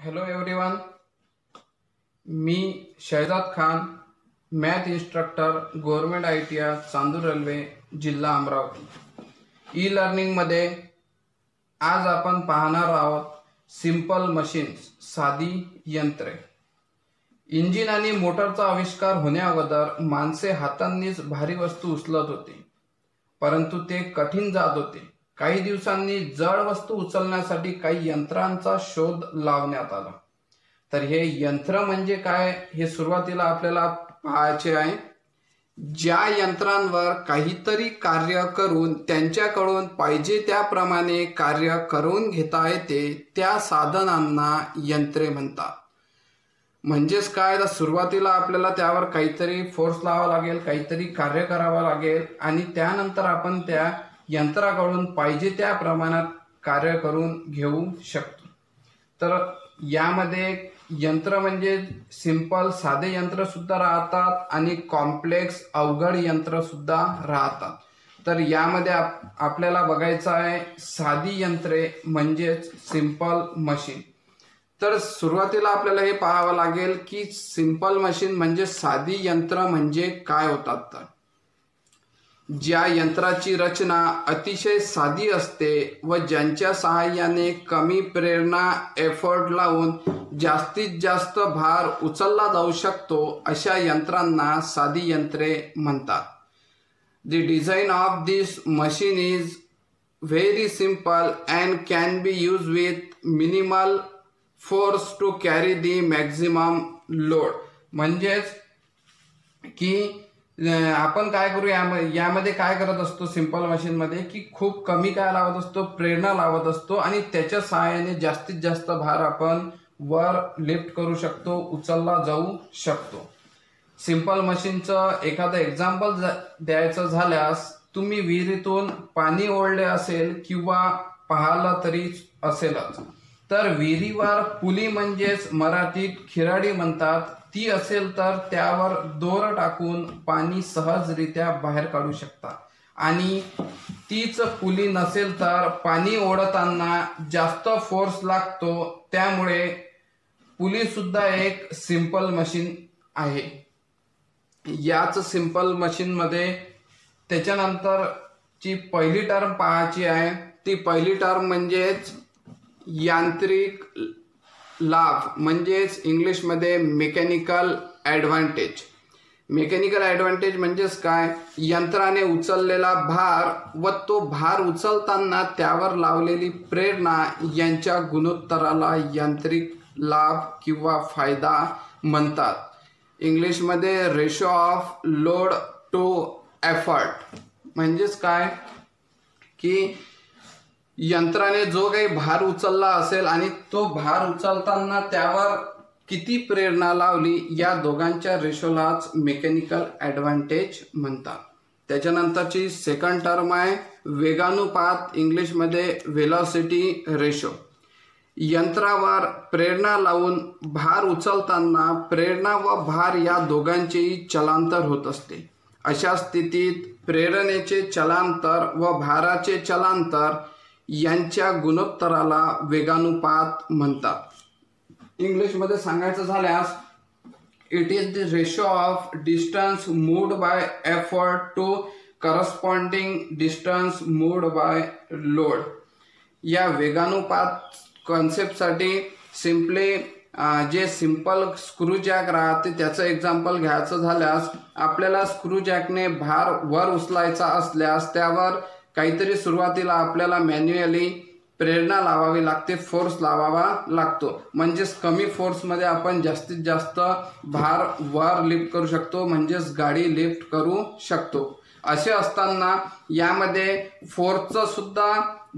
Hello everyone, मी Shahzad Khan, math instructor, government ITI Chandur Railway, जिल्हा Amravati. E लर्निंगमध्ये आज आपण पाहणार आहोत सिंपल मशीन्स, साधी यंत्रे. इंजिन आणि मोटरचा आविष्कार होण्याअगोदर माणसे हातांनीच भारी वस्तू उचलत होती, परंतु ते कठीण जात होते. काही दिवसांनी जड वस्तू उचलण्यासाठी काही यंत्रांचा शोध लावण्यात आला. तर हे यंत्र म्हणजे काय हे सुरुवातीला आपल्याला पाहायचे आहे. ज्या यंत्रांवर काहीतरी कार्य करून त्यांच्याकडून पाहिजे त्याप्रमाणे कार्य करून घेता येते त्या साधनांना यंत्रे म्हणतात. म्हणजेच काय, तर सुरुवातीला आपल्याला त्यावर काहीतरी फोर्स लावावा लागेल, काहीतरी कार्य करावं लागेल आणि त्यानंतर आपण त्या यंत्राकडून पाहिजे त्या प्रमाणात कार्य करून घेऊ शकतो. तर यामध्ये यंत्र म्हणजे सिंपल साधे यंत्र सुद्धा राहतात आणि कॉम्प्लेक्स अवघड यंत्र सुद्धा राहतात. तर यामध्ये आपल्याला बघायचं आहे साधी यंत्रे म्हणजेच सिंपल मशीन. तर सुरुवातीला आपल्याला हे पाहावं लागेल की सिंपल मशीन म्हणजे साधी यंत्र म्हणजे काय होतात. तर ज्या यंत्राची रचना अतिशय साधी असते व ज्यांच्या सहाय्याने कमी प्रेरणा एफर्ट लावून जास्तीत जास्त भार उचलला जाऊ शकतो अशा यंत्रांना साधी यंत्रे म्हणतात. The design of this machine is very simple and can be used with minimal force to carry the maximum load. म्हणजेच की आपण काय करू यामध्ये काय करत असतो सिंपल मशीन मध्ये की खूप कमी काय लावत असतो, प्रेरणा लावत असतो आणि त्याच्या सहाय्याने जास्तीत जास्त भार आपण वर लिफ्ट करू शकतो, उचलला जाऊ शकतो. सिंपल मशीनचं एखादं एक्झाम्पल द्यायचं झाल्यास, तुम्ही विहिरीतून पाणी ओढले असेल किंवा पाहिलं तरी असेलच, तर विहिरीवर पुली म्हणजेच मराठीत खिराडी म्हणतात ती असेल तर त्यावर दोर टाकून पाणी सहजरित्या बाहेर काढू शकता. आणि तीच पुली नसेल तर पाणी ओढताना जास्त फोर्स लागतो, त्यामुळे पुली सुद्धा एक सिंपल मशीन आहे. याच सिंपल मशीन मध्ये त्याच्यानंतरची पहिली टर्म पाहायची आहे. ती पहिली टर्म म्हणजेच यांत्रिक लाभ, म्हणजेच इंग्लिशमध्ये मेकॅनिकल ॲडव्हान्टेज. मेकॅनिकल ॲडव्हान्टेज म्हणजेच काय, यंत्राने उचललेला भार व तो भार उचलताना त्यावर लावलेली प्रेरणा यांच्या गुणोत्तराला यांत्रिक लाभ किंवा फायदा म्हणतात. इंग्लिशमध्ये ratio of load to effort. म्हणजेच काय की यंत्राने जो काही भार उचलला असेल आणि तो भार उचलताना त्यावर किती प्रेरणा लावली, या दोघांच्या रेशोलाच मेकॅनिकल ॲडव्हान्टेज म्हणतात. त्याच्यानंतरची सेकंड टर्म आहे वेगानुपात, इंग्लिशमध्ये व्हेलॉसिटी रेशो. यंत्रावर प्रेरणा लावून भार उचलताना प्रेरणा व भार या दोघांचेही चलांतर होत असते. अशा स्थितीत प्रेरणेचे चलांतर व भाराचे चलांतर यांच्या गुणोत्तराला वेगानुपात म्हणतात. इंग्लिशमध्ये सांगायचं झाल्यास, it is the ratio of distance moved by effort to corresponding distance moved by load. या वेगानुपात कॉन्सेप्टसाठी सिम्पली जे सिंपल स्क्रूजॅक राहते त्याचं एक्झाम्पल घ्यायचं झाल्यास, आपल्याला स्क्रूजॅकने भार वर उचलायचा असल्यास त्यावर काहीतरी सुरुवातीला आपल्याला मॅन्युअली प्रेरणा लावावी लागते, फोर्स लावावा लागतो. म्हणजेच कमी फोर्समध्ये आपण जास्तीत जास्त भार वर लिफ्ट करू शकतो, म्हणजेच गाडी लिफ्ट करू शकतो. असे असताना यामध्ये फोर्सचं सुद्धा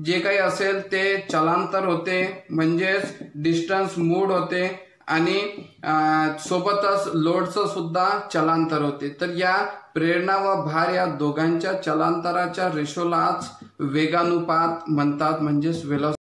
जे काही असेल ते चलांतर होते, म्हणजेच डिस्टन्स मूव्ड होते आणि सोबतच लोडचं सुद्धा चलांतर होते. तर या प्रेरणा व भार या दोघांच्या चलांतराच्या रेशोलाच वेगानुपात म्हणतात, म्हणजेच व्हेलॉसिटी.